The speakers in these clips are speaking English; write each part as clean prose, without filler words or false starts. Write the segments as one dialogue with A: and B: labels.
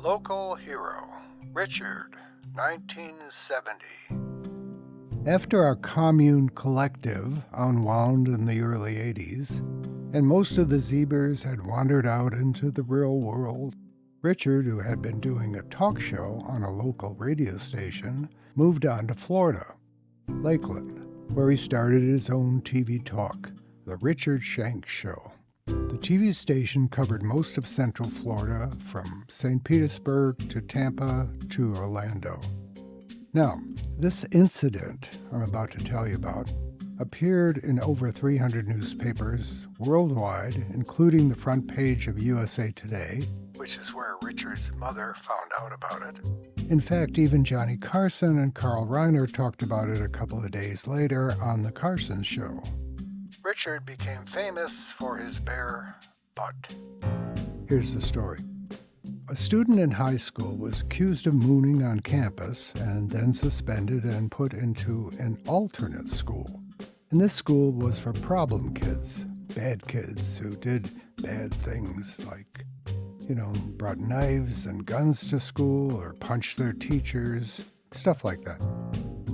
A: Local hero, Richard, 1970.
B: After our commune collective unwound in the early 80s, and most of the Zebers had wandered out into the real world, Richard, who had been doing a talk show on a local radio station, moved on to Florida, Lakeland, where he started his own TV talk, The Richard Shanks Show. The TV station covered most of Central Florida, from St. Petersburg to Tampa to Orlando. Now, this incident I'm about to tell you about appeared in over 300 newspapers worldwide, including the front page of USA Today, which is where Richard's mother found out about it. In fact, even Johnny Carson and Carl Reiner talked about it a couple of days later on The Carson Show. Richard became famous for his bare butt. Here's the story. A student in high school was accused of mooning on campus and then suspended and put into an alternate school. And this school was for problem kids, bad kids who did bad things like, brought knives and guns to school or punched their teachers, stuff like that.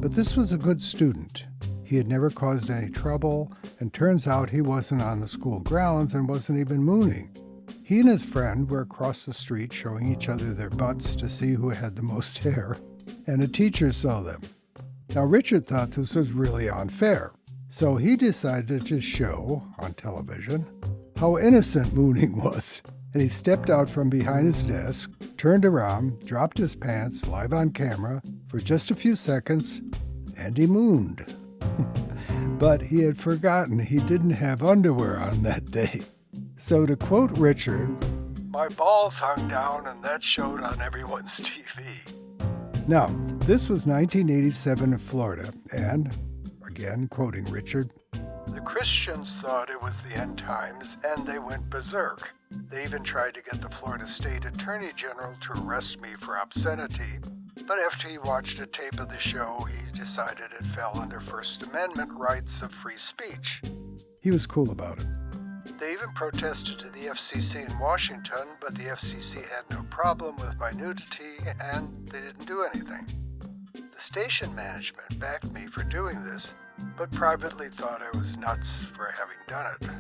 B: But this was a good student. He had never caused any trouble, and turns out he wasn't on the school grounds and wasn't even mooning. He and his friend were across the street showing each other their butts to see who had the most hair, and a teacher saw them. Now, Richard thought this was really unfair, so he decided to just show, on television, how innocent mooning was. And he stepped out from behind his desk, turned around, dropped his pants live on camera for just a few seconds, and he mooned. But he had forgotten he didn't have underwear on that day. So to quote Richard, "My balls hung down and that showed on everyone's TV." Now, this was 1987 in Florida, and, again quoting Richard, "The Christians thought it was the end times and they went berserk. They even tried to get the Florida State Attorney General to arrest me for obscenity, but after he watched a tape of the show, he decided it fell under First Amendment rights of free speech." He was cool about it. They even protested to the FCC in Washington, but the FCC had no problem with my nudity and they didn't do anything. The station management backed me for doing this, but privately thought I was nuts for having done it.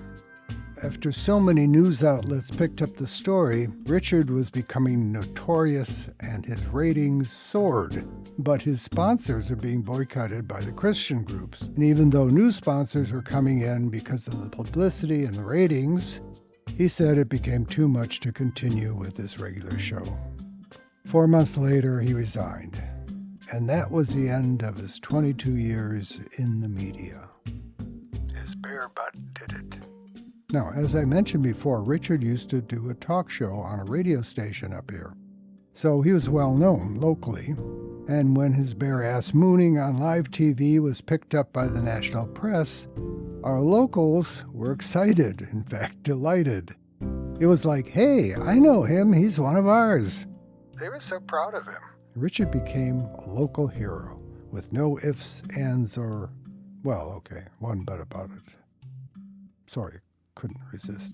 B: After so many news outlets picked up the story, Richard was becoming notorious and his ratings soared. But his sponsors are being boycotted by the Christian groups. And even though new sponsors were coming in because of the publicity and the ratings, he said it became too much to continue with this regular show. 4 months later, he resigned. And that was the end of his 22 years in the media. His bare butt did it. Now, as I mentioned before, Richard used to do a talk show on a radio station up here. So he was well known locally. And when his bare-ass mooning on live TV was picked up by the national press, our locals were excited, in fact, delighted. It was like, "Hey, I know him, he's one of ours." They were so proud of him. Richard became a local hero, with no ifs, ands, or, one but about it. Sorry, couldn't resist.